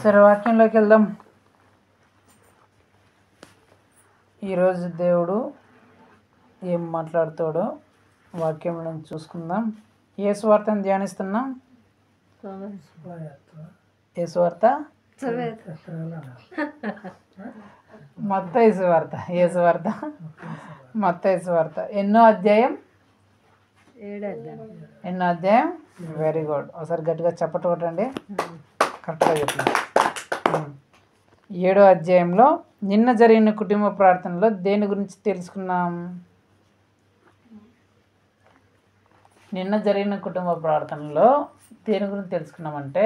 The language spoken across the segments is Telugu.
సరే వాక్యంలోకి వెళ్దాం. ఈరోజు దేవుడు ఏం మాట్లాడుతాడో వాక్యం నుంచి చూసుకుందాం. ఏ సువార్తను ధ్యానిస్తున్నాం? ఏ సువార్త? మత్తయి సువార్త. ఏ సువార్త? మత్తయి సువార్త. ఎన్నో అధ్యాయం? 7 వెరీ గుడ్. ఒకసారి గట్టిగా చప్పట్లు కొట్టండి. కరెక్ట్గా చెప్పండి. 7వ అధ్యాయంలో నిన్న జరిగిన కుటుంబ ప్రార్థనలో దేని గురించి తెలుసుకున్నాం? నిన్న జరిగిన కుటుంబ ప్రార్థనలో దేని గురించి తెలుసుకున్నామంటే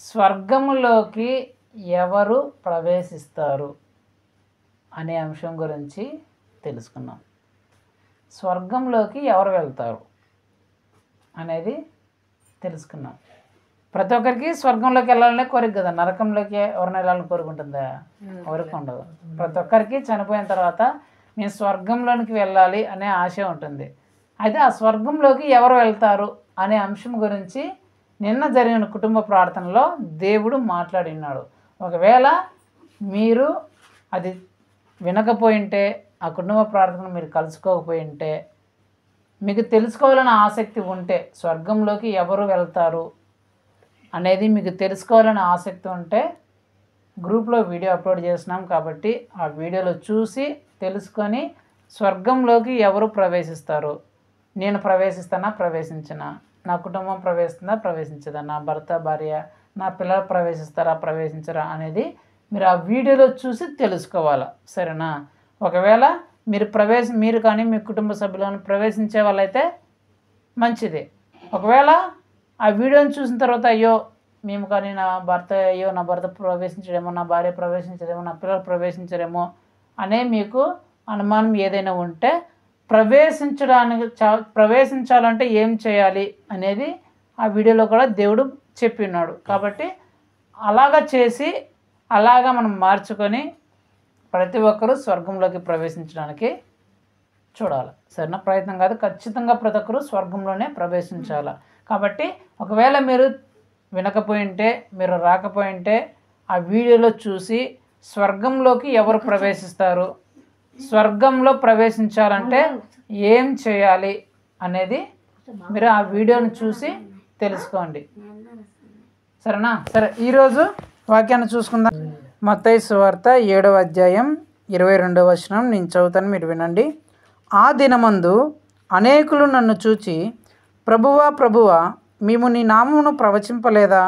స్వర్గములోకి ఎవరు ప్రవేశిస్తారు అనే అంశం గురించి తెలుసుకున్నాం. స్వర్గంలోకి ఎవరు వెళ్తారు అనేది తెలుసుకున్నాం. ప్రతి ఒక్కరికి స్వర్గంలోకి వెళ్ళాలనే కోరిక కదా. నరకంలోకి ఎవరిని వెళ్ళాలని కోరుకుంటుందా? కోరిక ఉండదు. ప్రతి ఒక్కరికి చనిపోయిన తర్వాత నేను స్వర్గంలోనికి వెళ్ళాలి అనే ఆశ ఉంటుంది. అయితే ఆ స్వర్గంలోకి ఎవరు వెళ్తారు అనే అంశం గురించి నిన్న జరిగిన కుటుంబ ప్రార్థనలో దేవుడు మాట్లాడినాడు. ఒకవేళ మీరు అది వినకపోయింటే, ఆ కుటుంబ ప్రార్థన మీరు కలుసుకోకపోయింటే, మీకు తెలుసుకోవాలని ఆసక్తి ఉంటే, స్వర్గంలోకి ఎవరు వెళ్తారు అనేది మీకు తెలుసుకోవాలని ఆసక్తి ఉంటే గ్రూప్లో వీడియో అప్లోడ్ చేస్తున్నాం కాబట్టి ఆ వీడియోలో చూసి తెలుసుకొని స్వర్గంలోకి ఎవరు ప్రవేశిస్తారు, నేను ప్రవేశిస్తానా ప్రవేశించనా, నా కుటుంబం ప్రవేశిస్తుందా ప్రవేశించదా, నా భర్త భార్య నా పిల్లలు ప్రవేశిస్తారా ప్రవేశించరా అనేది మీరు ఆ వీడియోలో చూసి తెలుసుకోవాలి. సరేనా? ఒకవేళ మీరు కానీ మీ కుటుంబ సభ్యులను ప్రవేశించే వాళ్ళైతే మంచిది. ఒకవేళ ఆ వీడియోని చూసిన తర్వాత అయ్యో మేము కానీ నా భర్త ప్రవేశించడేమో, నా భార్య ప్రవేశించడేమో, నా పిల్లలు ప్రవేశించడేమో అనే మీకు అనుమానం ఏదైనా ఉంటే ప్రవేశించాలంటే ఏం చేయాలి అనేది ఆ వీడియోలో కూడా దేవుడు చెప్పినాడు. కాబట్టి అలాగా మనం మార్చుకొని ప్రతి ఒక్కరూ స్వర్గంలోకి ప్రవేశించడానికి చూడాలి. సరేనా? ప్రయత్నం కాదు, ఖచ్చితంగా ప్రతి ఒక్కరూ స్వర్గంలోనే ప్రవేశించాలి. కాబట్టి ఒకవేళ మీరు వినకపోయింటే, మీరు రాకపోయింటే ఆ వీడియోలో చూసి స్వర్గంలోకి ఎవరు ప్రవేశిస్తారు, స్వర్గంలో ప్రవేశించాలంటే ఏం చేయాలి అనేది మీరు ఆ వీడియోని చూసి తెలుసుకోండి. సరేనా? సరే, ఈరోజు వాక్యాన్ని చూసుకుందాం. మత్తయి సువార్త 7వ అధ్యాయం 22వ వచనం నేను చదువుతాను, మీరు వినండి. ఆ దినమందు అనేకులు నన్ను చూచి ప్రభువా ప్రభువా మేము నీ నామమును ప్రవచింపలేదా,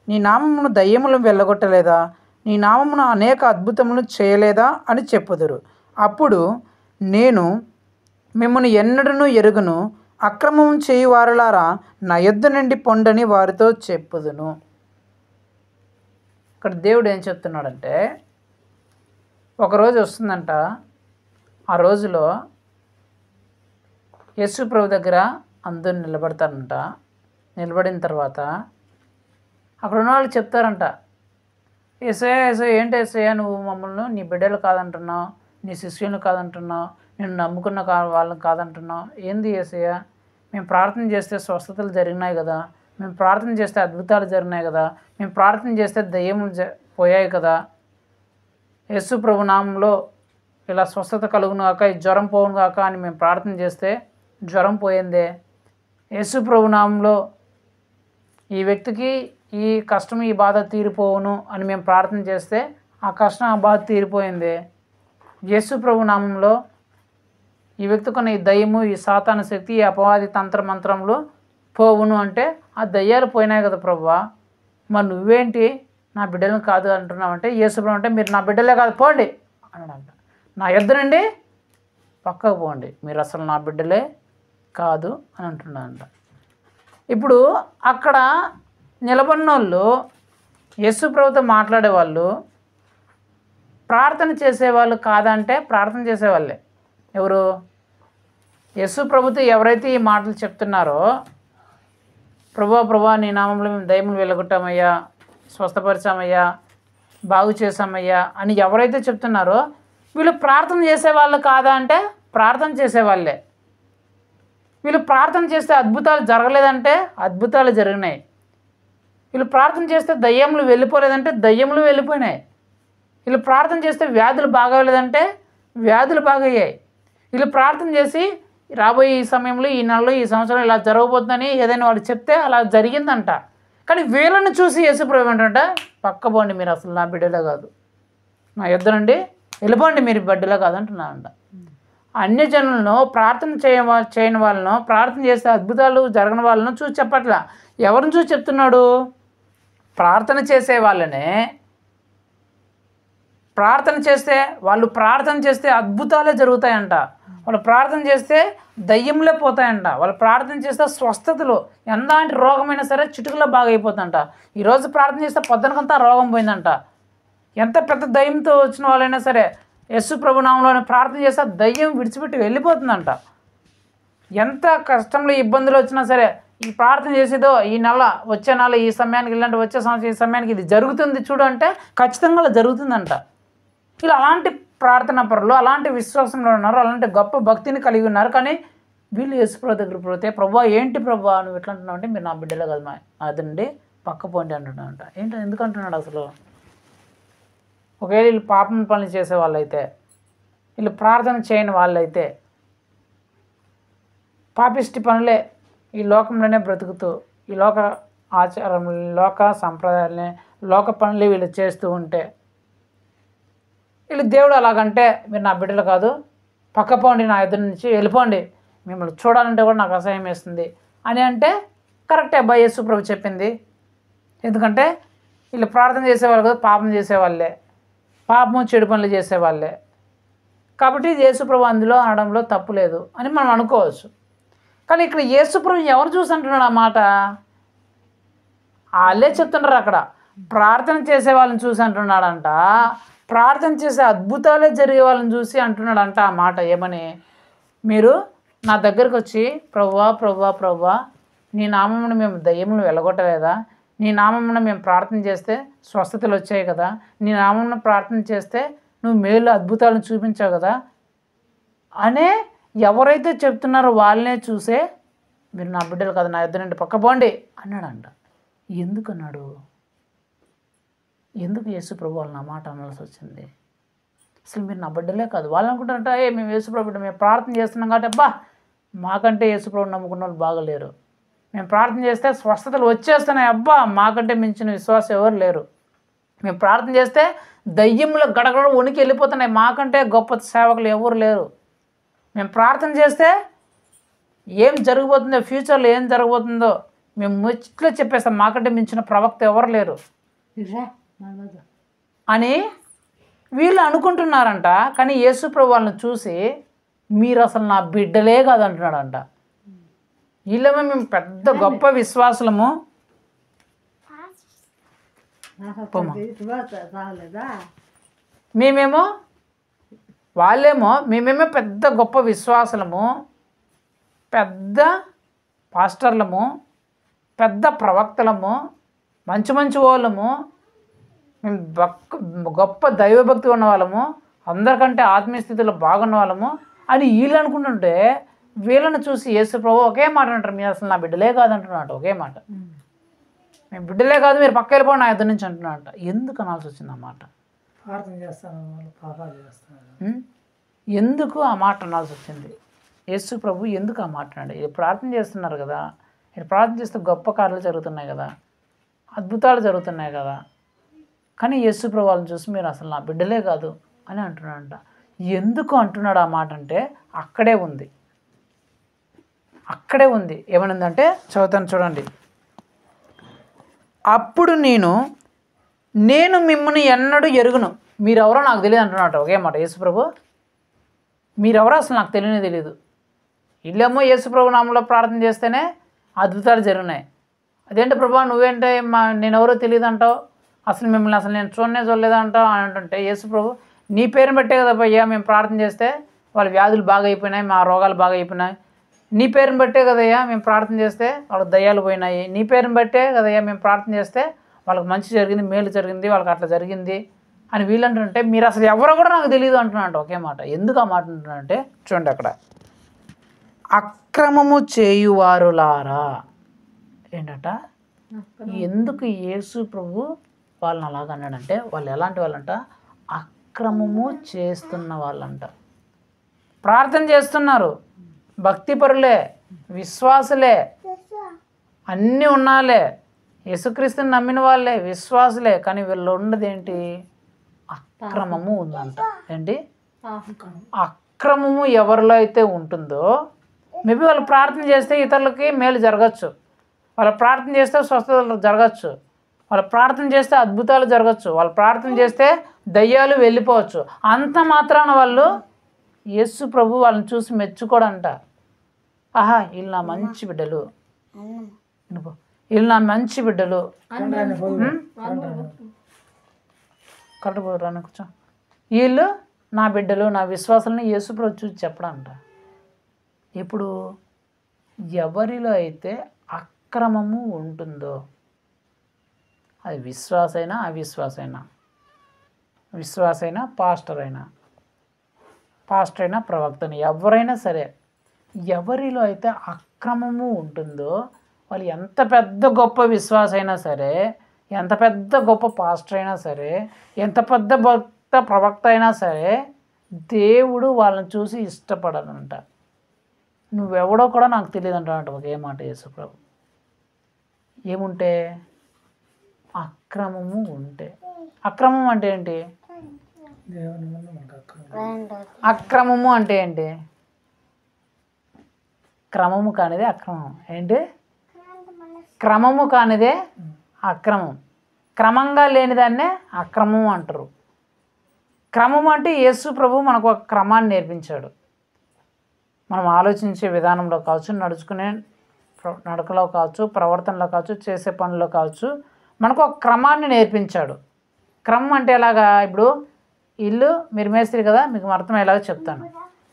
నీ నామమును దయ్యములు వెళ్ళగొట్టలేదా, నీ నామమును అనేక అద్భుతములు చేయలేదా అని చెప్పుదురు. అప్పుడు నేను మిమ్మల్ని ఎన్నడూ ఎరుగును, అక్రమం చేయువారులారా నా యొద్ద నుండి పొండని వారితో చెప్పుదును. ఇక్కడ దేవుడు ఏం చెప్తున్నాడంటే, ఒకరోజు వస్తుందంట, ఆ రోజులో యేసు ప్రభు దగ్గర అందరూ నిలబడతారంట. నిలబడిన తర్వాత అక్కడ ఉన్న వాళ్ళు చెప్తారంట, యేసయ్య ఏంటి యేసయ్య నువ్వు మమ్మల్ని నీ బిడ్డలు కాదంటున్నావు, నీ శిష్యులను కాదంటున్నావు, నేను నమ్ముకున్న వాళ్ళని కాదంటున్నావు, ఏంది యేసయ్య? మేము ప్రార్థన చేస్తే స్వస్థతలు జరిగినాయి కదా, మేము ప్రార్థన చేస్తే అద్భుతాలు జరిగినాయి కదా, మేము ప్రార్థన చేస్తే దయ్యములు పోయాయి కదా, యేసు ప్రభు నామంలో ఇలా స్వస్థత కలుగును కాక, ఈ జ్వరం పోవును కాక అని మేము ప్రార్థన చేస్తే జ్వరం పోయిందే, యేసు ప్రభు నామంలో ఈ వ్యక్తికి ఈ కష్టం ఈ బాధ తీరిపోవును అని మేము ప్రార్థన చేస్తే ఆ కష్టం ఆ బాధ తీరిపోయింది, యేసు ప్రభు నామంలో ఈ వ్యక్తికున్న ఈ దయ్యము ఈ సాతాను శక్తి ఈ అపవాది మంత్రములు పోవును అంటే ఆ దయ్యాలు పోయినాయి కదా ప్రభువా, మరి నువ్వేంటి నా బిడ్డలను కాదు అంటున్నావంటే, యేసు ప్రభు అంటే మీరు నా బిడ్డలే కాదు పోండి అన్నాడంట. నా యొద్ద నుండి పక్కకు పోండి, మీరు అసలు నా బిడ్డలే కాదు అని అంటున్నాడంట. ఇప్పుడు అక్కడ నిలబడిన వాళ్ళు యేసు ప్రభుతో మాట్లాడేవాళ్ళు ప్రార్థన చేసేవాళ్ళు కాదంటే ప్రార్థన చేసేవాళ్ళే. ఎవరు? యేసు ప్రభుతో ఎవరైతే ఈ మాటలు చెప్తున్నారో, ప్రభువా నీ నామంలో మేము దయ్యములు వెళ్ళగొట్టామయ్యా, స్వస్థపరిచామయ్యా, బాగు చేశామయ్యా అని ఎవరైతే చెప్తున్నారో వీళ్ళు ప్రార్థన చేసేవాళ్ళు కాదా అంటే ప్రార్థన చేసేవాళ్ళే. వీళ్ళు ప్రార్థన చేస్తే అద్భుతాలు జరగలేదంటే అద్భుతాలు జరిగినాయి. వీళ్ళు ప్రార్థన చేస్తే దయ్యములు వెళ్ళిపోలేదంటే దయ్యములు వెళ్ళిపోయినాయి. వీళ్ళు ప్రార్థన చేస్తే వ్యాధులు బాగోలేదంటే వ్యాధులు బాగయ్యాయి. వీళ్ళు ప్రార్థన చేసి రాబోయే ఈ సమయంలో, ఈ నెలలో, ఈ సంవత్సరం ఇలా జరగబోతుందని ఏదైనా వాళ్ళు చెప్తే అలా జరిగిందంట. కానీ వీళ్ళని చూసి యేసుప్రభు ఏంటంటే పక్కపోండి, మీరు అసలు నా బిడ్డలే కాదు, నా యుద్ధనండి, వెళ్ళిపోండి, మీరు బిడ్డలే కాదు అంటున్నానంట. అన్యజనులను ప్రార్థన చేయని వాళ్ళను, ప్రార్థన చేస్తే అద్భుతాలు జరగని వాళ్ళను చూసి చెప్పట్లా. ఎవరిని చూసి చెప్తున్నాడు? ప్రార్థన చేసే వాళ్ళనే. వాళ్ళు ప్రార్థన చేస్తే అద్భుతాలే జరుగుతాయంట. వాళ్ళు ప్రార్థన చేస్తే దయ్యంలే పోతాయంట. వాళ్ళు ప్రార్థన చేస్తే స్వస్థతలు, ఎలాంటి రోగమైనా సరే చిటుకులో బాగా అయిపోతుందంట. ఈరోజు ప్రార్థన చేస్తే పొద్దునకంతా రోగం పోయిందంట. ఎంత పెద్ద దయ్యంతో వచ్చిన వాళ్ళైనా సరే యేసు ప్రభు నామములో ప్రార్థన చేస్తే దయ్యం విడిచిపెట్టి వెళ్ళిపోతుందంట. ఎంత కష్టంలో ఇబ్బందులు వచ్చినా సరే ఈ ప్రార్థన చేసేదో ఈ నెల, వచ్చే నెల, ఈ సమయానికి, ఇలాంటి వచ్చే సంవత్సరం ఈ సమయానికి ఇది జరుగుతుంది చూడు అంటే ఖచ్చితంగా అలా జరుగుతుందంట. ఇలా అలాంటి ప్రార్థనా పరులు, అలాంటి విశ్వాసంలో ఉన్నారు, అలాంటి గొప్ప భక్తిని కలిగి ఉన్నారు. కానీ వీళ్ళు యేసుప్రభు దగ్గరికి పోతే, ప్రభువా ఏంటి ప్రభువా నువ్వు ఎట్లా అంటున్నావు అంటే, మీరు నా బిడ్డలే కదా మా అదండి, పక్క పోండి అంటున్నాడంట. ఏంటి, ఎందుకు అంటున్నాడు అసలు? ఒకవేళ వీళ్ళు పాపం పనులు చేసే వాళ్ళైతే, వీళ్ళు ప్రార్థన చేయని వాళ్ళైతే, పాపిష్టి పనులే ఈ లోకంలోనే బ్రతుకుతూ, ఈ లోక ఆచారం, లోక సంప్రదాయాలనే, లోక పనులే వీళ్ళు చేస్తూ ఉంటే, వీళ్ళు దేవుడు అలాగంటే మీరు నా బిడ్డలు కాదు, పక్కపోండి, నా ఎదురు నుంచి వెళ్ళిపోండి, మిమ్మల్ని చూడాలంటే కూడా నాకు అసహ్యం వేస్తుంది అని అంటే కరెక్టే అబ్బా, యేసు ప్రభు చెప్పింది. ఎందుకంటే వీళ్ళు ప్రార్థన చేసేవాళ్ళు కదా, పాపం చేసేవాళ్ళే, పాపము చెడు పనులు చేసేవాళ్ళే. కాబట్టి యేసు ప్రభు అందులో అనడంలో తప్పు లేదు అని మనం అనుకోవచ్చు. కానీ ఇక్కడ యేసు ప్రభు ఎవరు చూసి అంటున్నాడు ఆ మాట? వాళ్ళే చెప్తున్నారు అక్కడ, ప్రార్థన చేసే వాళ్ళని చూసి అంటున్నాడంట. ప్రార్థన చేసే అద్భుతాలే జరిగే వాళ్ళని చూసి అంటున్నాడంట ఆ మాట. ఏమని? మీరు నా దగ్గరకు వచ్చి ప్రభువా ప్రభువా ప్రభువా, నీ నామమున మేము దయ్యములు వెళ్ళగొట్టలేదా? నీ నామమున మేము ప్రార్థన చేస్తే స్వస్థతలు వచ్చాయి కదా? నీ నామమున ప్రార్థన చేస్తే నువ్వు మేలు అద్భుతాలను చూపించావు కదా అనే ఎవరైతే చెప్తున్నారో వాళ్ళనే చూసే మీరు నా బిడ్డలు కదా, నా ఇద్దరు నుండి పక్కపోండి అన్నాడంట. ఎందుకన్నాడు? ఎందుకు యేసు ప్రభు వాళ్ళు నా మాట అనాల్సి వచ్చింది? అసలు మీరు నా బిడ్డలే కాదు. వాళ్ళు అనుకుంటారంట, మేము యేసు ప్రభు బిడ్డ, మేము ప్రార్థన చేస్తున్నాం కాబట్టి అబ్బా మాకంటే యేసు ప్రభు నమ్ముకున్న వాళ్ళు బాగలేరు, మేము ప్రార్థన చేస్తే స్వస్థతలు వచ్చేస్తున్నాయి, అబ్బా మాకంటే మించిన విశ్వాసం ఎవరు లేరు, మేము ప్రార్థన చేస్తే దయ్యంలో గడగడ వణికి వెళ్ళిపోతున్నాయి, మాకంటే గొప్ప సేవకులు ఎవరు లేరు, మేము ప్రార్థన చేస్తే ఏం జరగబోతుందో, ఫ్యూచర్లో ఏం జరగబోతుందో మేము ముచ్చట్లో చెప్పేస్తాం, మాకంటే మించిన ప్రవక్త ఎవరు లేరు అని వీళ్ళు అనుకుంటున్నారంట. కానీ యేసు ప్రభు వాళ్ళని చూసి మీరు అసలు నా బిడ్డలే కాదంటున్నాడంట. వీళ్ళేమో మేము పెద్ద గొప్ప విశ్వాసులము, మేమేమో పెద్ద గొప్ప విశ్వాసులము, పెద్ద పాస్టర్లము, పెద్ద ప్రవక్తలము, మంచి మంచి వాళ్ళము, మేము గొప్ప దైవభక్తి ఉన్న వాళ్ళము, అందరికంటే ఆత్మీయ స్థితిలో బాగున్న వాళ్ళము అని వీళ్ళు అనుకుంటుంటే, వీళ్ళని చూసి యేసు ప్రభు ఒకే మాట అంటారు, మీరు అసలు నా బిడ్డలే కాదంటున్నాడు. ఒకే మాట, మేము బిడ్డలే కాదు, మీరు పక్క వెళ్ళిపోండి నా ఇద్దరి నుంచి అంటున్నాడంట. ఎందుకు అనాల్సి వచ్చింది ఆ మాట? ప్రార్థన చేస్తాను, పాపాలు చేస్తాను, ఎందుకు ఆ మాట అనాల్సి వచ్చింది? యేసు ప్రభు ఎందుకు ఆ మాట అన్నాడు? ఇది ప్రార్థన చేస్తున్నారు కదా, మీరు ప్రార్థన చేస్తే గొప్ప కార్యాలు జరుగుతున్నాయి కదా, అద్భుతాలు జరుగుతున్నాయి కదా, కానీ యేసు ప్రభు వాళ్ళని చూసి మీరు అసలు నా బిడ్డలే కాదు అని అంటున్నాడంట. ఎందుకు అంటున్నాడు ఆ మాట అంటే అక్కడే ఉంది, అక్కడే ఉంది. ఏమనుందంటే చదువుతాను చూడండి. అప్పుడు నేను మిమ్మల్ని ఎన్నడూ ఎరుగును, మీరెవరో నాకు తెలియదు అంటున్నాడు. ఒకే మాట, యేసుప్రభు మీరెవరో అసలు నాకు తెలియదు. వీళ్ళేమో యేసుప్రభు నామంలో ప్రార్థన చేస్తేనే అద్భుతాలు జరిగినాయి. అదేంటి ప్రభా నువ్వేంటే నేనెవరో తెలియదు అంటావు, అసలు మిమ్మల్ని అసలు నేను చూడలేదు అంటావు అని అంటుంటే, యేసుప్రభు నీ పేరుని పెట్టే కదా అయ్యా మేము ప్రార్థన చేస్తే వాళ్ళ వ్యాధులు బాగా అయిపోయినాయి, మా రోగాలు బాగా అయిపోయినాయి, నీ పేరుని బట్టే కదయ్యా మేము ప్రార్థన చేస్తే వాళ్ళకి దయ్యాలు పోయినాయి, నీ పేరుని బట్టే కదయ్యా మేము ప్రార్థన చేస్తే వాళ్ళకి మంచి జరిగింది, మేలు జరిగింది, వాళ్ళకి అట్లా జరిగింది అని వీళ్ళు అంటుంటే, మీరు అసలు ఎవరో కూడా నాకు తెలియదు అంటున్నాడు. ఒకే మాట. ఎందుకు ఆ మాట అంటున్నాడంటే చూడండి అక్కడ, అక్రమము చేయువారులారా ఏంటట, ఎందుకు యేసు ప్రభు వాళ్ళని అలాగన్నాడంటే వాళ్ళు ఎలాంటి వాళ్ళంట, అక్రమము చేస్తున్న వాళ్ళంట. ప్రార్థన చేస్తున్నారు, భక్తిపరులే, విశ్వాసులే, అన్నీ ఉన్నాలే, యేసుక్రీస్తుని నమ్మిన వాళ్ళే, విశ్వాసులే, కానీ వీళ్ళు ఉన్నది ఏంటి, అక్రమము ఉందంట. ఏంటి అక్రమము ఎవరిలో అయితే ఉంటుందో, మేబీ వాళ్ళు ప్రార్థన చేస్తే ఇతరులకి మేలు జరగచ్చు, వాళ్ళు ప్రార్థన చేస్తే స్వస్థతలు జరగచ్చు, వాళ్ళు ప్రార్థన చేస్తే అద్భుతాలు జరగచ్చు, వాళ్ళు ప్రార్థన చేస్తే దయ్యాలు వెళ్ళిపోవచ్చు. అంత మాత్రాన వాళ్ళు యేసు ప్రభు వాళ్ళని చూసి మెచ్చుకోడంట. ఆహా వీళ్ళు నా మంచి బిడ్డలు, వీళ్ళు నా మంచి బిడ్డలు, కరెక్ట్ రాను కూర్చో, వీళ్ళు నా బిడ్డలు, నా విశ్వాసాలను యేసు ప్రభు చూసి చెప్పడంట. ఇప్పుడు ఎవరిలో అయితే అక్రమము ఉంటుందో, అది విశ్వాసైనా అవిశ్వాసైనా, విశ్వాసైనా పాస్టర్ అయినా ప్రవక్త అయినా, ఎవరైనా సరే, ఎవరిలో అయితే అక్రమము ఉంటుందో వాళ్ళు ఎంత పెద్ద గొప్ప విశ్వాస అయినా సరే, ఎంత పెద్ద గొప్ప పాస్టర్ అయినా సరే, ఎంత పెద్ద భక్త ప్రవక్త అయినా సరే, దేవుడు వాళ్ళని చూసి ఇష్టపడనంట. నువ్వెవడో కూడా నాకు తెలియదు అంటాడంట ఒకే మాట యేసు ప్రభు. ఏముంటే, అక్రమము ఉంటే. అక్రమం అంటే ఏంటి, అక్రమము అంటే ఏంటి, క్రమము కానిదే అక్రమం. ఏంటి, క్రమము కానిదే అక్రమం. క్రమంగా లేని దాన్నే అక్రమం అంటారు. క్రమం అంటే యేసు ప్రభు మనకు ఒక క్రమాన్ని నేర్పించాడు. మనం ఆలోచించే విధానంలో కావచ్చు, నడుచుకునే నడకలో కావచ్చు, ప్రవర్తనలో కావచ్చు, చేసే పనుల్లో కావచ్చు, మనకు ఒక క్రమాన్ని నేర్పించాడు. క్రమం అంటే ఎలాగా, ఇప్పుడు ఇల్లు, మీరు మేస్త్రి కదా, మీకు అర్థమయ్యేలాగా చెప్తాను.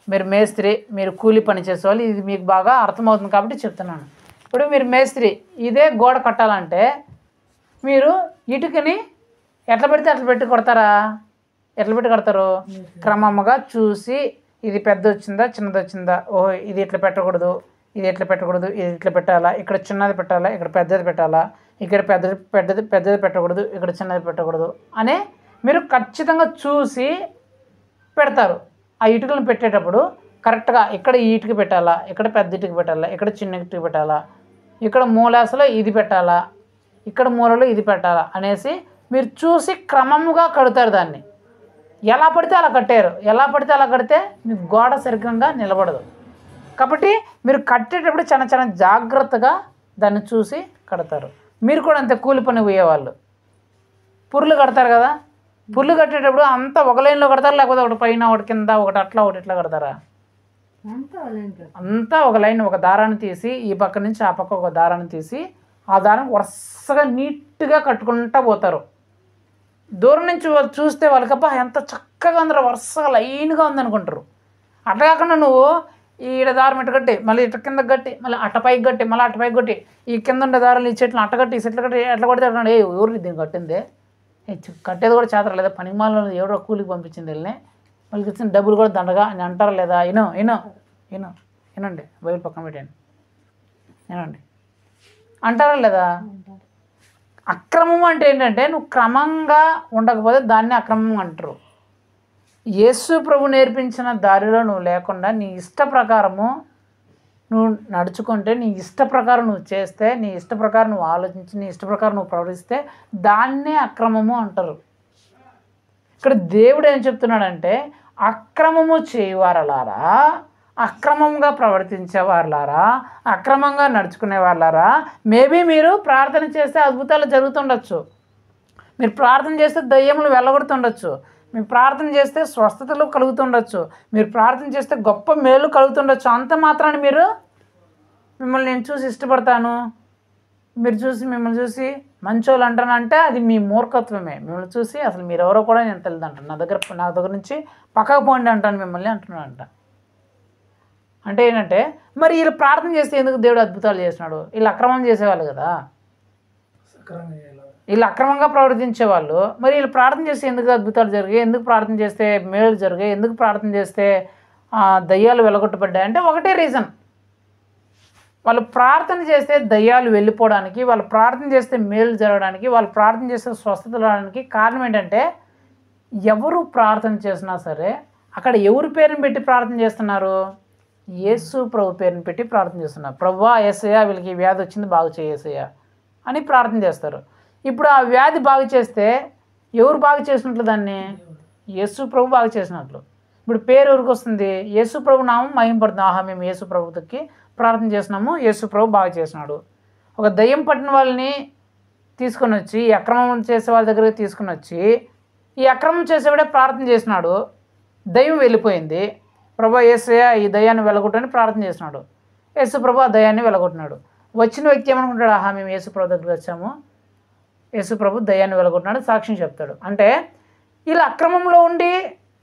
మీరు మేస్త్రి, మీరు కూలి పని చేసేవాళ్ళు, ఇది మీకు బాగా అర్థమవుతుంది కాబట్టి చెప్తున్నాను. ఇప్పుడు మీరు మేస్త్రి, ఇదే గోడ కట్టాలంటే మీరు ఇటుకని ఎట్లా పెడితే అట్లా పెట్టి కొడతారా, ఎట్లా పెట్టి కడతారు, క్రమంగా చూసి ఇది పెద్ద వచ్చిందా చిన్నది వచ్చిందా, ఓహో ఇది ఇట్లా పెట్టకూడదు, ఇది ఎట్లా పెట్టకూడదు, ఇది ఇట్లా పెట్టాలా, ఇక్కడ చిన్నది పెట్టాలా, ఇక్కడ పెద్దది పెట్టాలా, ఇక్కడ పెద్దది పెట్టకూడదు, ఇక్కడ చిన్నది పెట్టకూడదు అని మీరు ఖచ్చితంగా చూసి పెడతారు. ఆ ఇటుకలను పెట్టేటప్పుడు కరెక్ట్గా ఇక్కడ ఈ ఇటుక పెట్టాలా, ఇక్కడ పెద్ద ఇటుక పెట్టాలా, ఇక్కడ చిన్న ఇటుక పెట్టాలా, ఇక్కడ మూలాసలో ఇది పెట్టాలా, ఇక్కడ మూలలో ఇది పెట్టాలా అనేసి మీరు చూసి క్రమముగా కడతారు. దాన్ని ఎలా పడితే అలా కట్టారు, ఎలా పడితే అలా కడితే మీకు గోడ సరిగ్గా నిలబడదు. కాబట్టి మీరు కట్టేటప్పుడు చాలా చాలా జాగ్రత్తగా దాన్ని చూసి కడతారు. మీరు కూడా అంతే, కూలి పని పోయేవాళ్ళు పుర్లు కడతారు కదా, పుర్లు కట్టేటప్పుడు అంతా ఒక లైన్లో కడతారు, లేకపోతే ఒకటి పైన ఒకటి కింద ఒకటి అట్లా ఒకటి ఇట్లా కడతారా, అంతా ఒక లైన్, ఒక దారాన్ని తీసి ఈ పక్క నుంచి ఆ పక్క ఒక దారాన్ని తీసి ఆ దారం వరుసగా నీట్గా కట్టుకుంటూ పోతారు. దూరం నుంచి వాళ్ళు చూస్తే వాళ్ళకబ్బా ఎంత చక్కగా ఉందరో, వరుసగా లైన్గా ఉందనుకుంటారు. అట్లా కాకుండా నువ్వు ఈడ దారం ఇటు కట్టి, మళ్ళీ ఇటు కింద కట్టి, మళ్ళీ అట్టపైకి కట్టి, మళ్ళీ అట్టపైకి కట్టి, ఈ కింద ఉండే దారాలు ఈ చెట్లు అట్టగట్టి ఈ చెట్లు కట్టి ఎట్లా కొడితే అట్లా, ఎవరు దీన్ని కట్టిందే, కట్టేది కూడా చేతర లేదా, పనికి మాలో ఎవరో కూలికి పంపించింది వెళ్ళి, మళ్ళీ ఇచ్చిన డబ్బులు కూడా దండగా అని అంటారా లేదా, వినండి బయలు పక్కన పెట్టండి, వినండి అంటారా లేదా. అక్రమం అంటే ఏంటంటే నువ్వు క్రమంగా ఉండకపోతే దాన్ని అక్రమం అంటారు. యేసు ప్రభు నేర్పించిన దారిలో నువ్వు లేకుండా నీ ఇష్ట ప్రకారము నువ్వు నడుచుకుంటే, నీ ఇష్ట ప్రకారం నువ్వు చేస్తే, నీ ఇష్ట ప్రకారం నువ్వు ఆలోచించి, నీ ఇష్ట ప్రకారం నువ్వు ప్రవర్తిస్తే దాన్నే అక్రమము అంటారు. ఇక్కడ దేవుడు ఏం చెప్తున్నాడంటే, అక్రమము చేయవారలారా, అక్రమంగా ప్రవర్తించే వాళ్ళారా, అక్రమంగా నడుచుకునే వాళ్ళారా, మేబీ మీరు ప్రార్థన చేస్తే అద్భుతాలు జరుగుతుండొచ్చు, మీరు ప్రార్థన చేస్తే దయ్యములు వెళ్ళగొడుతుండొచ్చు, మీరు ప్రార్థన చేస్తే స్వస్థతలు కలుగుతుండొచ్చు, మీరు ప్రార్థన చేస్తే గొప్ప మేలు కలుగుతుండొచ్చు. అంత మాత్రాన్ని మీరు మిమ్మల్ని నేను చూసి ఇష్టపడతాను, మిమ్మల్ని చూసి మంచోళ్ళు అంటానంటే అది మీ మూర్ఖత్వమే. మిమ్మల్ని చూసి అసలు మీరు ఎవరో కూడా నేను తెలియదు అంటాను, నా దగ్గర నుంచి పక్కకు పోండి అంటాను మిమ్మల్ని అంటున్నాడంట. అంటే ఏంటంటే మరి వీళ్ళు ప్రార్థన చేస్తే ఎందుకు దేవుడు అద్భుతాలు చేస్తున్నాడు, వీళ్ళు అక్రమం చేసేవాళ్ళు కదా, వీళ్ళు అక్రమంగా ప్రవర్తించేవాళ్ళు, మరి వీళ్ళు ప్రార్థన చేస్తే ఎందుకు అద్భుతాలు జరిగాయి, ఎందుకు ప్రార్థన చేస్తే మేలు జరిగాయి, ఎందుకు ప్రార్థన చేస్తే దయ్యాలు వెలగొట్టబడ్డాయి అంటే ఒకటే రీజన్, వాళ్ళు ప్రార్థన చేస్తే దయ్యాలు వెళ్ళిపోవడానికి, వాళ్ళు ప్రార్థన చేస్తే మేలు జరగడానికి, వాళ్ళు ప్రార్థన చేస్తే స్వస్థత రావడానికి కారణం ఏంటంటే, ఎవరు ప్రార్థన చేసినా సరే అక్కడ ఎవరి పేరుని పెట్టి ప్రార్థన చేస్తున్నారు? యేసు ప్రభు పేరుని పెట్టి ప్రార్థన చేస్తున్నారు. ప్రభువా యేసయ్య వీళ్ళకి వ్యాధి వచ్చింది, బాగు చేయేసయ్య అని ప్రార్థన చేస్తారు. ఇప్పుడు ఆ వ్యాధి బాగు చేస్తే ఎవరు బాగు చేసినట్లు దాన్ని? యేసు ప్రభు బాగు చేసినట్లు. ఇప్పుడు పేరు ఎవరికి వస్తుంది? యేసు ప్రభు నామం మహింపడుతుంది. ఆహా, మేము యేసు ప్రభుకి ప్రార్థన చేసినాము, యేసు ప్రభు బాగా చేసినాడు. ఒక దయ్యం పట్టిన వాళ్ళని తీసుకొని వచ్చి, ఈ అక్రమం చేసే వాళ్ళ దగ్గరికి తీసుకుని వచ్చి, ఈ అక్రమం చేసేవాడే ప్రార్థన చేసినాడు, దయ్యం వెళ్ళిపోయింది. ప్రభు యేసయ్య ఈ దయ్యాన్ని వెళ్ళగొట్టని ప్రార్థన చేసినాడు. యేసు ప్రభు ఆ దయ్యాన్ని వెళ్ళగొట్టినాడు. వచ్చిన వ్యక్తి ఏమనుకుంటాడు? ఆహా, మేము యేసు ప్రభు దగ్గరికి వచ్చాము, యేసు ప్రభు దయ్యాన్ని వెళ్ళగొట్టినాడు, సాక్ష్యం చెప్తాడు. అంటే ఇలా అక్రమంలో ఉండి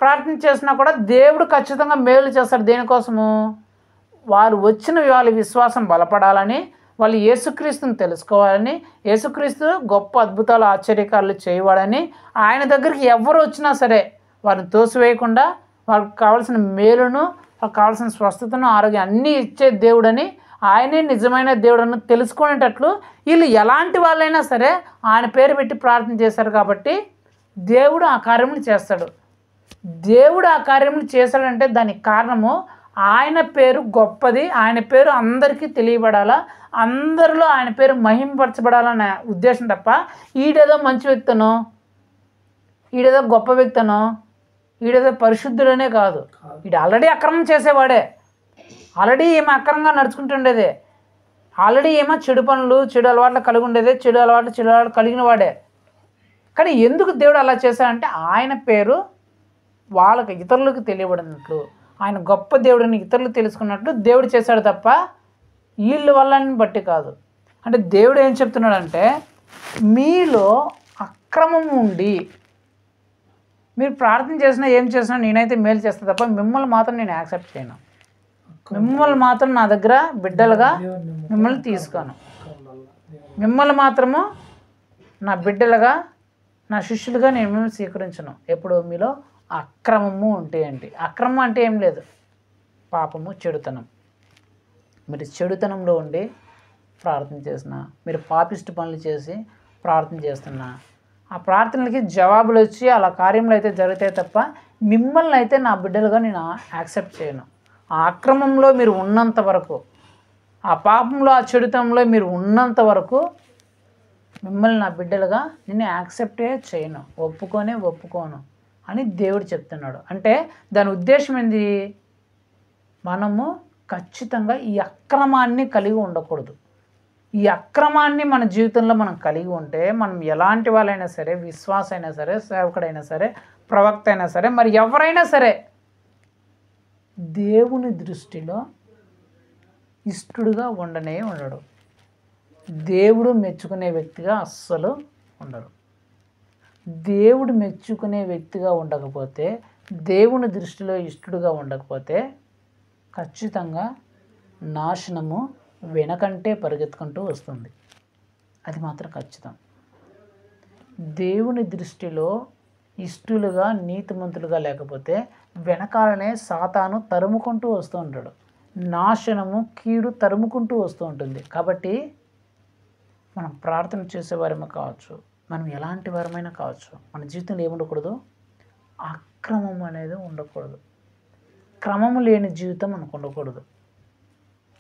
ప్రార్థన చేసినా కూడా దేవుడు ఖచ్చితంగా మేలు చేస్తాడు. దేనికోసము? వారు వచ్చిన వాళ్ళ విశ్వాసం బలపడాలని, వాళ్ళు యేసుక్రీస్తుని తెలుసుకోవాలని, యేసుక్రీస్తు గొప్ప అద్భుతాలు ఆశ్చర్యకారులు చేయవాడని, ఆయన దగ్గరికి ఎవరు వచ్చినా సరే వారిని తోసివేయకుండా వాళ్ళకి కావాల్సిన మేలును, వాళ్ళకి కావాల్సిన స్వస్థతను, ఆరోగ్యం అన్నీ ఇచ్చే దేవుడని, ఆయనే నిజమైన దేవుడని తెలుసుకునేటట్లు వీళ్ళు ఎలాంటి వాళ్ళైనా సరే ఆయన పేరు పెట్టి ప్రార్థన చేశారు. కాబట్టి దేవుడు ఆ కార్యములు చేస్తాడు. దేవుడు ఆ కార్యములు చేశాడంటే దానికి కారణము ఆయన పేరు గొప్పది, ఆయన పేరు అందరికీ తెలియబడాలా, అందరిలో ఆయన పేరు మహింపరచబడాలనే ఉద్దేశం తప్ప ఈడేదో మంచి వ్యక్తనో, ఈడేదో గొప్ప వ్యక్తనో, ఈడేదో పరిశుద్ధుడనే కాదు. ఈడు ఆల్రెడీ అక్రమం చేసేవాడే, ఆల్రెడీ ఏమో అక్రమంగా నడుచుకుంటుండేదే, ఆల్రెడీ ఏమో చెడు పనులు చెడు అలవాట్లు కలిగి ఉండేదే, చెడు అలవాట్లు కలిగిన వాడే. కానీ ఎందుకు దేవుడు అలా చేశాడంటే ఆయన పేరు వాళ్ళకి ఇతరులకు తెలియబడినట్లు, ఆయన గొప్ప దేవుడిని ఇతరులు తెలుసుకున్నట్లు దేవుడు చేశాడు తప్ప వీళ్ళ వల్లని బట్టి కాదు. అంటే దేవుడు ఏం చెప్తున్నాడంటే, మీలో అక్రమం ఉండి మీరు ప్రార్థన చేసినా ఏం చేసినా నేనైతే మేలు చేస్తాను తప్ప మిమ్మల్ని మాత్రం నేను యాక్సెప్ట్ చేయను, మిమ్మల్ని మాత్రం నా దగ్గర బిడ్డలుగా మిమ్మల్ని తీసుకోను, మిమ్మల్ని మాత్రము నా బిడ్డలుగా నా శిష్యులుగా నేను మిమ్మల్ని స్వీకరించను. ఎప్పుడు మీలో అక్రమము ఉంటే ఏంటి? అక్రమం అంటే ఏం లేదు, పాపము, చెడుతనం. మీరు చెడుతనంలో ఉండి ప్రార్థన చేసినా, మీరు పాపిష్టి పనులు చేసి ప్రార్థన చేస్తున్నా, ఆ ప్రార్థనలకి జవాబులు వచ్చి అలా కార్యములు అయితే జరుగుతాయి తప్ప మిమ్మల్ని అయితే నా బిడ్డలుగా నేను యాక్సెప్ట్ చేయను. ఆ అక్రమంలో మీరు ఉన్నంత వరకు, ఆ పాపంలో, ఆ చెడుతనంలో మీరు ఉన్నంత వరకు మిమ్మల్ని నా బిడ్డలుగా నేను యాక్సెప్టే చేయను, ఒప్పుకోను అని దేవుడు చెప్తున్నాడు. అంటే దాని ఉద్దేశం ఏంది? మనము ఖచ్చితంగా ఈ అక్రమాన్ని కలిగి ఉండకూడదు. ఈ అక్రమాన్ని మన జీవితంలో మనం కలిగి ఉంటే మనం ఎలాంటి వాళ్ళైనా సరే, విశ్వాస అయినా సరే, సేవకుడైనా సరే, ప్రవక్త అయినా సరే, మరి ఎవరైనా సరే దేవుని దృష్టిలో ఇష్టడుగా ఉండడు. దేవుడు మెచ్చుకునే వ్యక్తిగా అస్సలు ఉండరు. దేవుడు మెచ్చుకునే వ్యక్తిగా ఉండకపోతే, దేవుని దృష్టిలో ఇష్టడుగా ఉండకపోతే ఖచ్చితంగా నాశనము వెనకంటే పరిగెత్తుకుంటూ వస్తుంది. అది మాత్రం ఖచ్చితం. దేవుని దృష్టిలో ఇష్టలుగా, నీతిమంతులుగా లేకపోతే వెనకాలనే సాతాను తరుముకుంటూ వస్తూ ఉంటాడు. నాశనము, కీడు తరుముకుంటూ వస్తూ ఉంటుంది. కాబట్టి మనం ప్రార్థన చేసేవారమే కావచ్చు, మనం ఎలాంటి వారమైనా కావచ్చు, మన జీవితంలో ఏముండకూడదు? అక్రమం అనేది ఉండకూడదు. క్రమము లేని జీవితం మనకు ఉండకూడదు.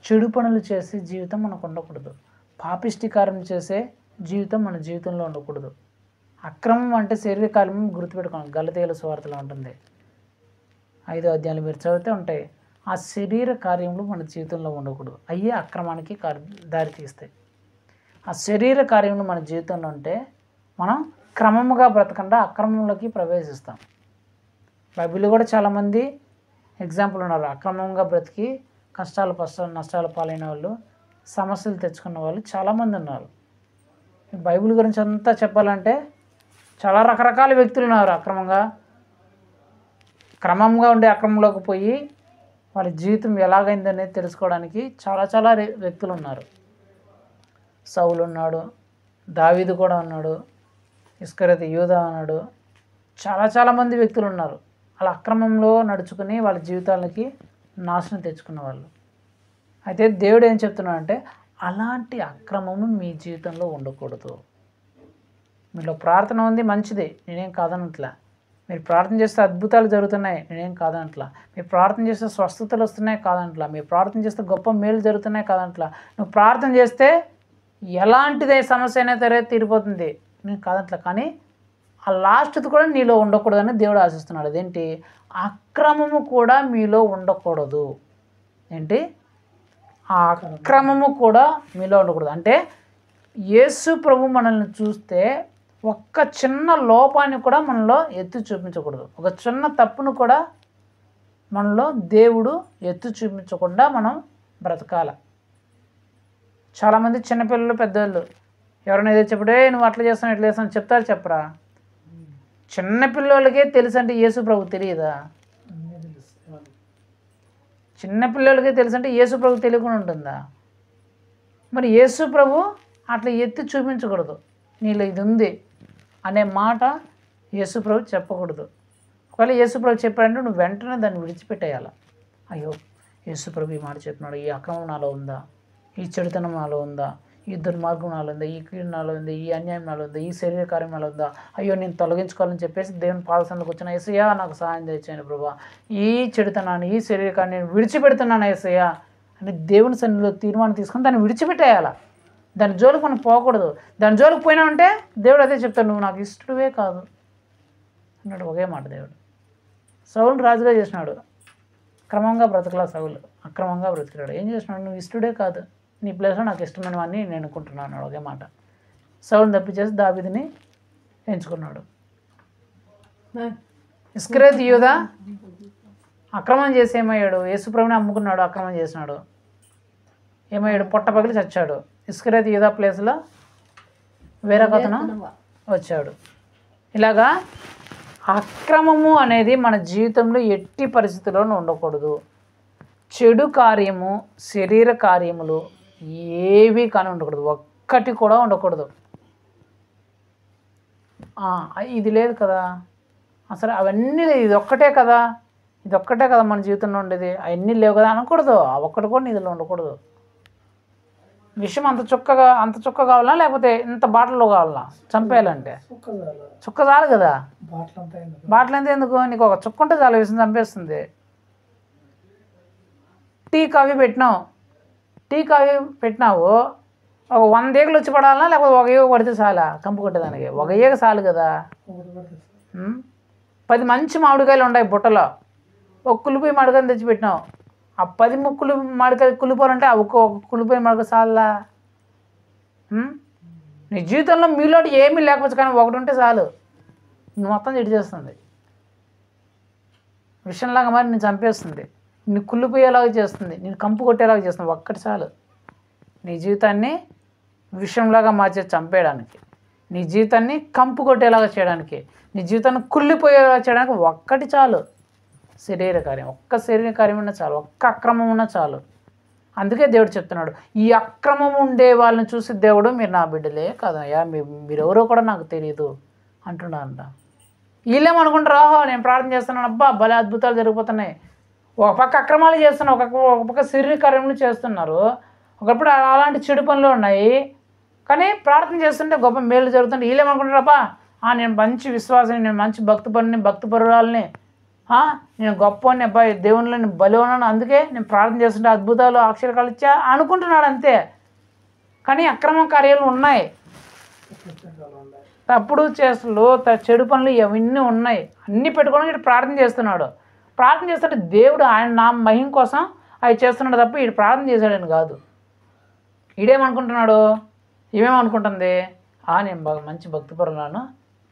చెడు పనులు చేసే జీవితం మనకు ఉండకూడదు. పాపిష్టికారం చేసే జీవితం మన జీవితంలో ఉండకూడదు. అక్రమం అంటే శరీరకార్యం గుర్తుపెట్టుకోండి. గలతీయుల సువార్తలో ఉంటుంది, 5వ అధ్యాయాలు మీరు చదివితే ఉంటాయి. ఆ శరీర కార్యములు మన జీవితంలో ఉండకూడదు. అయ్యే అక్రమానికి దారి తీస్తాయి. ఆ శరీర కార్యములు మన జీవితంలో ఉంటే మనం క్రమముగా బ్రతకుండా అక్రమంలోకి ప్రవేశిస్తాం. బైబిల్లో కూడా చాలామంది ఎగ్జాంపుల్ ఉన్నారు. అక్రమంగా బ్రతికి నష్టాలు పాలైన వాళ్ళు, సమస్యలు తెచ్చుకున్న వాళ్ళు చాలామంది ఉన్నారు. బైబిల్ గురించి అంతా చెప్పాలంటే చాలా రకరకాల వ్యక్తులు ఉన్నారు. క్రమంగా ఉండే అక్రమంలోకి పోయి వాళ్ళ జీవితం ఎలాగైందనేది తెలుసుకోవడానికి చాలా వ్యక్తులు ఉన్నారు. సౌలు ఉన్నాడు, దావీదు కూడా ఉన్నాడు, ఇస్కరియోతు యూదా ఉన్నాడు, చాలామంది వ్యక్తులు ఉన్నారు. అలా అక్రమంలో నడుచుకుని వాళ్ళ జీవితాలకి నాశనం తెచ్చుకున్న వాళ్ళు. అయితే దేవుడు ఏం చెప్తున్నాడంటే అలాంటి అక్రమము మీ జీవితంలో ఉండకూడదు. మీలో ప్రార్థన ఉంది, మంచిది, నేనేం కాదనట్లా. మీరు ప్రార్థన చేస్తే అద్భుతాలు జరుగుతున్నాయి, నేనేం కాదనట్లా. మీరు ప్రార్థన చేస్తే స్వస్థతలు వస్తున్నాయి, కాదనట్లా. మీరు ప్రార్థన చేస్తే గొప్ప మేలు జరుగుతున్నాయి, కాదనట్లా. నువ్వు ప్రార్థన చేస్తే ఎలాంటిదే సమస్య అయినా సరే తీరిపోతుంది, నేను కాదనట్లా. కానీ ఆ లాస్ట్ది కూడా నీలో ఉండకూడదని దేవుడు ఆశిస్తున్నాడు. అదేంటి? అక్రమము కూడా మీలో ఉండకూడదు. ఏంటి? ఆ అక్రమము కూడా మీలో ఉండకూడదు. అంటే యేసు ప్రభు మనల్ని చూస్తే ఒక్క చిన్న లోపాన్ని కూడా మనలో ఎత్తి చూపించకూడదు. ఒక చిన్న తప్పును కూడా మనలో దేవుడు ఎత్తి చూపించకుండా మనం బ్రతకాల. చాలామంది చిన్నపిల్లలు, పెద్దవాళ్ళు ఎవరైనా ఏదో చెప్పడే నువ్వు అట్లా చేస్తాను ఇట్లా చేస్తాను చెప్తారు, చెప్పరా? చిన్నపిల్లలకే తెలుసు అంటే యేసు ప్రభు తెలియదా? చిన్నపిల్లలకే తెలుసు అంటే యేసు ప్రభు తెలియకుండా ఉంటుందా? మరి యేసు ప్రభు అట్లా ఎత్తి చూపించకూడదు. నీలో ఇది ఉంది అనే మాట యేసు ప్రభు చెప్పకూడదు. ఒకవేళ యేసు ప్రభు చెప్పాడంటే నువ్వు వెంటనే దాన్ని విడిచిపెట్టేయాలి. అయ్యో యేసు ప్రభు ఈ మాట చెప్పినాడు, ఈ అక్రమం నాలో ఉందా, ఈ చెడుతనం నాలో ఉందా, ఈ దుర్మార్గం నాలో ఉందా, ఈ కీడు నాలో ఉంది, ఈ అన్యాయం నాలో ఉందా, ఈ శరీర కార్యం నాలో ఉందా, అయ్యో నేను తొలగించుకోవాలని చెప్పేసి దేవుని పాదసంలోకి వచ్చిన యేసయ్యా నాకు సహాయం తెచ్చాను ప్రభా, ఈ చెడుతనాన్ని ఈ శరీరకాన్ని నేను విడిచిపెడుతున్నాను యేసయ్యా అని దేవుని సన్నిధిలో తీర్మానం తీసుకొని దాన్ని విడిచిపెట్టేయాలి. దాని జోలికి మనం పోకూడదు. దాని జోలికి పోయినామంటే దేవుడు అదే చెప్తాడు, నువ్వు నాకు ఇష్టడువే కాదు అన్నాడు. ఒకే మాట దేవుడు. సౌలు రాజుగా చేసినాడు, క్రమంగా బ్రతకలా. సౌలు అక్రమంగా బ్రతికినాడు. ఏం చేసినాడు? నువ్వు ఇష్టడే కాదు, నీ ప్లేస్లో నాకు ఇష్టమైనవన్నీ నేను అనుకుంటున్నాను. ఒకే మాట. సౌలుని తప్పించేసి దావీదుని ఎంచుకున్నాడు. ఇస్కరేతు యూదా అక్రమం చేసి ఏమయ్యాడు? యేసుప్రభుని అమ్ముకున్నాడు, అక్రమం చేసినాడు. ఏమయ్యాడు? పొట్ట పగిలి చచ్చాడు. ఇస్కరేతు యూదా ప్లేస్లో వేరొక అతను వచ్చాడు. ఇలాగా అక్రమము అనేది మన జీవితంలో ఎట్టి పరిస్థితుల్లోనూ ఉండకూడదు. చెడు కార్యము, శరీర కార్యములు ఏవి కానీ ఉండకూడదు, ఒక్కటి కూడా ఉండకూడదు. ఇది లేదు కదా, అసలు అవన్నీ ఇది ఒక్కటే కదా, ఇది ఒక్కటే కదా మన జీవితంలో ఉండేది, అవన్నీ లేవు కదా అనకూడదు. ఆ ఒక్కటి కూడా నీదిలో ఉండకూడదు. విషయం అంత చుక్క కావాలా, లేకపోతే ఇంత బాటల్లో కావాలా? చంపేయాలంటే చుక్క చాలు కదా. బాటలు అంతా ఎందుకు? నీకు ఒక చుక్క ఉంటే చాలా విషయం చంపేస్తుంది. టీ కాఫీ పెట్టినావు, ఒక 100 ఈగలు వచ్చి పడాలా, లేకపోతే ఒక ఈగ పడితే చాలా? కంపు కొట్టేదానికి ఒక ఈగ చాలు కదా. 10 మంచి మామిడికాయలు ఉన్నాయి బుట్టలో, ఒక కులిపోయి మామిడికాయలు తెచ్చిపెట్టినావు. ఆ 10 ముక్కులు మామిడికాయలు కులిపోవాలంటే ఒక కులిపోయి మామిడికాయ చాలా? నీ జీవితంలో మీలో ఏమీ లేకపోవచ్చు, కానీ ఒకటి ఉంటే చాలు, నువ్వు మొత్తం చెడు చేస్తుంది. విషయంలాగా మరి నేను చంపేస్తుంది, నిన్ను కుళ్ళిపోయేలాగా చేస్తుంది, నేను కంపు కొట్టేలాగా చేస్తుంది. ఒక్కటి చాలు నీ జీవితాన్ని విషంలాగా మార్చే చంపేయడానికి, నీ జీవితాన్ని కంపు కొట్టేలాగా చేయడానికి, నీ జీవితాన్ని కుళ్ళిపోయేలాగా చేయడానికి ఒక్కటి చాలు. శరీర కార్యం, ఒక్క శరీర కార్యం ఉన్నా చాలు, ఒక్క అక్రమం ఉన్నా చాలు. అందుకే దేవుడు చెప్తున్నాడు, ఈ అక్రమం ఉండే వాళ్ళని చూసి దేవుడు మీరు నా బిడ్డలే కాదయ్యా, మీరెవరో కూడా నాకు తెలియదు అంటున్నారంట. వీళ్ళేమనుకుంటారు, ఓహో నేను ప్రార్థన చేస్తున్నాను, అబ్బా భలే అద్భుతాలు జరిగిపోతున్నాయి. ఒక పక్క అక్రమాలు చేస్తున్నారు, ఒక పక్క శరీర కార్యములు చేస్తున్నారు, ఒకప్పుడు అలాంటి చెడు పనులు ఉన్నాయి, కానీ ప్రార్థన చేస్తుంటే గొప్ప మేలు జరుగుతుంటే వీళ్ళేమనుకుంటారు, అబ్బా నేను మంచి విశ్వాసం, నేను మంచి భక్తి పరురాలని, నేను గొప్పని, అబ్బాయి దేవునిలో నేను బలి ఉన్నాను, అందుకే నేను ప్రార్థన చేస్తుంటే అద్భుతాలు అక్షరకాలు ఇచ్చా అనుకుంటున్నాడు అంతే. కానీ అక్రమ కార్యాలు ఉన్నాయి, తప్పుడు చేస్తులు, చెడు పనులు ఇవన్నీ ఉన్నాయి, అన్నీ పెట్టుకొని వీడు ప్రార్థన చేస్తున్నాడు. ప్రార్థన చేస్తుంటే దేవుడు ఆయన నా మహిమ కోసం అవి చేస్తున్నాడు తప్ప వీడు ప్రార్థన చేశాడని కాదు. ఈడేమనుకుంటున్నాడు, ఏమేమనుకుంటుంది, నేను మంచి భక్తిపరులను,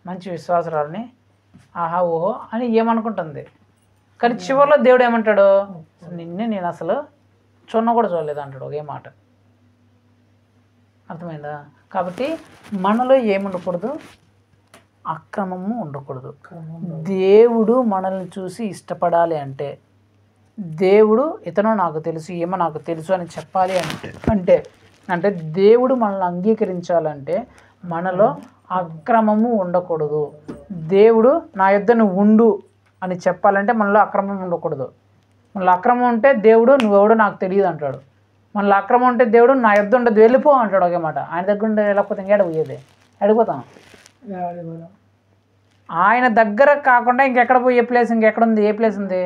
మంచి విశ్వాసరాలని, ఆహా ఓహో అని ఏమనుకుంటుంది. కానీ చివరిలో దేవుడు ఏమంటాడు, నిన్నే నేను అసలు కూడా చూడలేదు అంటాడు. ఒకే మాట. అర్థమైందా? కాబట్టి మనలో ఏముండకూడదు, అక్రమము ఉండకూడదు. దేవుడు మనల్ని చూసి ఇష్టపడాలి అంటే, దేవుడు ఇతను నాకు తెలుసు, ఏమో నాకు తెలుసు అని చెప్పాలి అంటే దేవుడు మనల్ని అంగీకరించాలంటే మనలో అక్రమము ఉండకూడదు. దేవుడు నా యొద్ద నువ్వు ఉండు అని చెప్పాలంటే మనలో అక్రమం ఉండకూడదు. మనలో అక్రమం ఉంటే దేవుడు నువ్వెవడో నాకు తెలియదు అంటాడు. మనలో అక్రమం ఉంటే దేవుడు నా యుద్ధం ఉండదు వెళ్ళిపో అంటాడు ఒకే మాట. ఆయన దగ్గర ఉండే వెళ్ళకపోతే ఇంకేడ పోయేది, అడిగిపోతాం. ఆడిపోదాం. ఆయన దగ్గర కాకుండా ఇంకెక్కడ పోయే ప్లేస్ ఇంకెక్కడ ఉంది? ఏ ప్లేస్ ఉంది?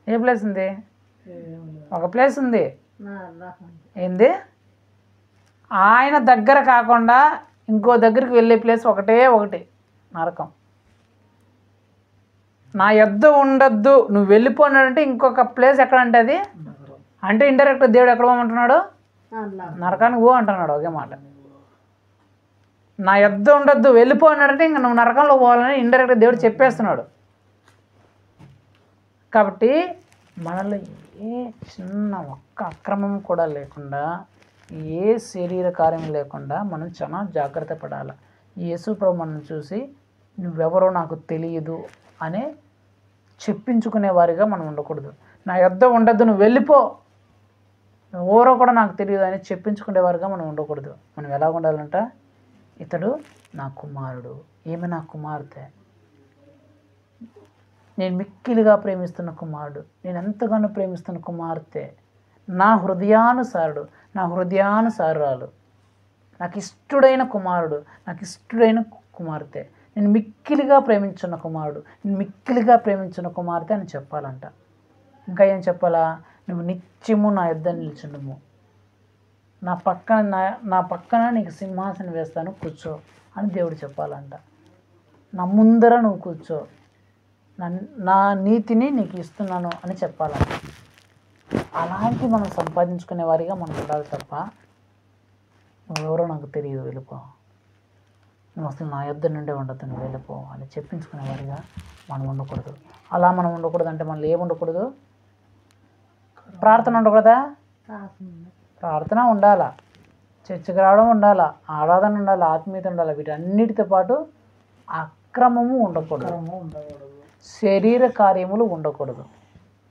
ఏ ప్లేస్ ఉంది? ఒక ప్లేస్ ఉంది. ఏంది? ఆయన దగ్గర కాకుండా ఇంకో దగ్గరికి వెళ్ళే ప్లేస్ ఒకటే ఒకటి, నరకం. నా యొద్ద ఉండొద్దు నువ్వు వెళ్ళిపోయినాడంటే ఇంకొక ప్లేస్ ఎక్కడంటే అది అంటే ఇండైరెక్ట్ దేవుడు ఎక్కడ పోమంటున్నాడు? నరకానికి పో అంటున్నాడు ఒకే మాట. నా యొద్ద ఉండొద్దు వెళ్ళిపోయినాడంటే ఇంక నువ్వు నరకంలో పోవాలని ఇండైరెక్ట్ దేవుడు చెప్పేస్తున్నాడు. కాబట్టి మనలో ఏ చిన్న ఒక్క అక్రమం కూడా లేకుండా, ఏ శరీర కార్యం లేకుండా మనం చాలా జాగ్రత్త పడాలి. యేసు ప్రభు మనం చూసి నువ్వెవరో నాకు తెలియదు అనే చెప్పించుకునే వారిగా మనం ఉండకూడదు. నా యొద్ద ఉండద్దు నువ్వు వెళ్ళిపో, ఎవరో కూడా నాకు తెలియదు అని చెప్పించుకునేవారుగా మనం ఉండకూడదు. మనం ఎలా ఉండాలంట? ఇతడు నా కుమారుడు, ఈమె నా కుమార్తె, నేను మిక్కిలిగా ప్రేమిస్తున్న కుమారుడు, నేను ఎంతగానో ప్రేమిస్తున్న కుమార్తె, నా హృదయానుసారుడు, నా హృదయానుసారాలు, నాకు ఇష్టడైన కుమారుడు, నాకు ఇష్టడైన కుమార్తె, నేను మిక్కిలిగా ప్రేమించున్న కుమారుడు, నేను మిక్కిలిగా ప్రేమించున్న కుమార్తె అని చెప్పాలంట. ఇంకా ఏం చెప్పాలా? నువ్వు నిత్యము నా యొద్ద నిల్చుండము, నా పక్కన నీకు సింహాసనం వేస్తాను కూర్చో అని దేవుడు చెప్పాలంట. నా ముందర నువ్వు కూర్చో, నా నీతిని నీకు ఇస్తున్నాను అని చెప్పాలంట. అలాంటి మనం సంపాదించుకునే వారిగా మనం ఉండాలి తప్ప నువ్వెవరో నాకు తెలియదు వెళ్ళిపో, నువ్వు అసలు నా యొద్ద నుండే ఉండదు నువ్వు వెళ్ళిపో అని చెప్పించుకునే వారిగా మనం ఉండకూడదు. అలా మనం ఉండకూడదు అంటే మనలో ఏమి ఉండకూడదు? ప్రార్థన ఉండకూడదా? ప్రార్థన ఉండాలా, చర్చికి రావడం ఉండాలా, ఆరాధన ఉండాలి, ఆత్మీయత ఉండాలి. వీటన్నిటితో పాటు అక్రమము ఉండకూడదు, శరీర కార్యములు ఉండకూడదు.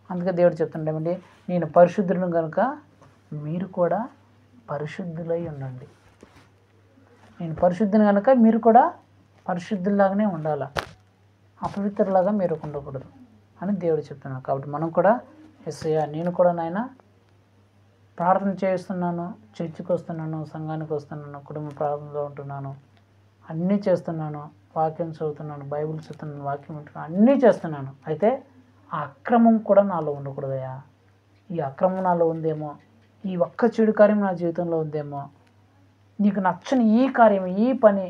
అందుకే దేవుడు చెప్తుండేమండి, నేను పరిశుద్ధులను కనుక మీరు కూడా పరిశుద్ధులై ఉండండి. నేను పరిశుద్ధుని కనుక మీరు కూడా పరిశుద్ధుల్లాగానే ఉండాలా, అపవిత్రులాగా మీరు ఉండకూడదు అని దేవుడు చెప్తున్నాడు. కాబట్టి మనం కూడా యేసయ్యా నేను కూడా నాయన ప్రార్థన చేస్తున్నాను, చర్చికి వస్తున్నాను, సంఘానికి వస్తున్నాను, కుటుంబ ప్రార్థనలో ఉంటున్నాను, అన్నీ చేస్తున్నాను, వాక్యం చదువుతున్నాను, బైబిల్ చదువుతున్నాను, వాక్యం ఉంటున్నాను, అన్నీ చేస్తున్నాను. అయితే ఆ అక్రమం కూడా నాలో ఉండకూడదయ్యా. ఈ అక్రమం నాలో ఉందేమో, ఈ ఒక్క చెడు కార్యం నా జీవితంలో ఉందేమో, నీకు నచ్చని ఈ కార్యం, ఈ పని,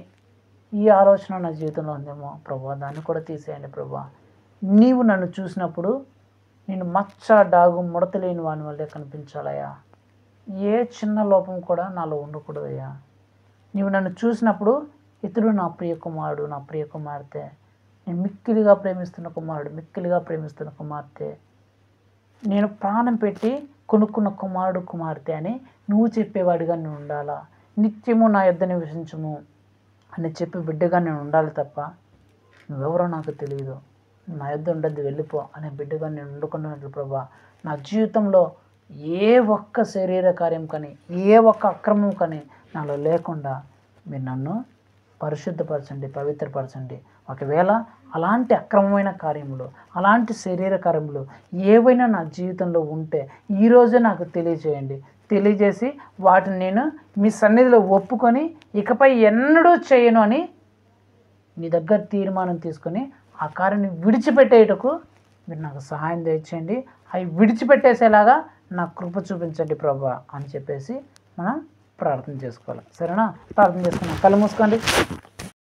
ఈ ఆలోచన నా జీవితంలో ఉందేమో ప్రభా, దాన్ని కూడా తీసేయండి ప్రభా. నీవు నన్ను చూసినప్పుడు నేను మచ్చ డాగు ముడతలేని వాని వల్లే కనిపించాలయ్యా. ఏ చిన్న లోపం కూడా నాలో ఉండకూడదయ్యా. నీవు నన్ను చూసినప్పుడు ఇతడు నా ప్రియ కుమారుడు, నా ప్రియ కుమార్తె, నేను మిక్కిలిగా ప్రేమిస్తున్న కుమారుడు, మిక్కిలిగా ప్రేమిస్తున్న కుమార్తె, నేను ప్రాణం పెట్టి కొనుక్కున్న కుమారుడు కుమార్తె అని నువ్వు చెప్పేవాడిగా నేను ఉండాలా. నిత్యము నా యొద్ద నివసించము అని చెప్పి బిడ్డగా నేను ఉండాలి తప్ప నువ్వెవరో నాకు తెలియదు, నా యొద్ద ఉండద్దు వెళ్ళిపో అనే బిడ్డగా నేను ఉండకున్నట్లు ప్రభా. నా జీవితంలో ఏ ఒక్క శరీర కార్యం కానీ, ఏ ఒక్క అక్రమం కానీ నాలో లేకుండా మీరు నన్ను పరిశుద్ధపరచండి, పవిత్రపరచండి. ఒకవేళ అలాంటి అక్రమమైన కార్యములు, అలాంటి శరీర కార్యములు ఏవైనా నా జీవితంలో ఉంటే ఈరోజే నాకు తెలియజేయండి. తెలియజేసి వాటిని నేను మీ సన్నిధిలో ఒప్పుకొని ఇకపై ఎన్నడూ చేయను అని మీ దగ్గర తీర్మానం తీసుకొని ఆ కార్యాన్ని విడిచిపెట్టేటకు మీరు నాకు సహాయం దయచేయండి. అవి విడిచిపెట్టేసేలాగా నాకు కృప చూపించండి ప్రభా అని చెప్పేసి మనం ప్రార్థన చేసుకోవాలి. సరేనా? ప్రార్థన చేసుకున్నాం. కళ్ళు మూసుకోండి.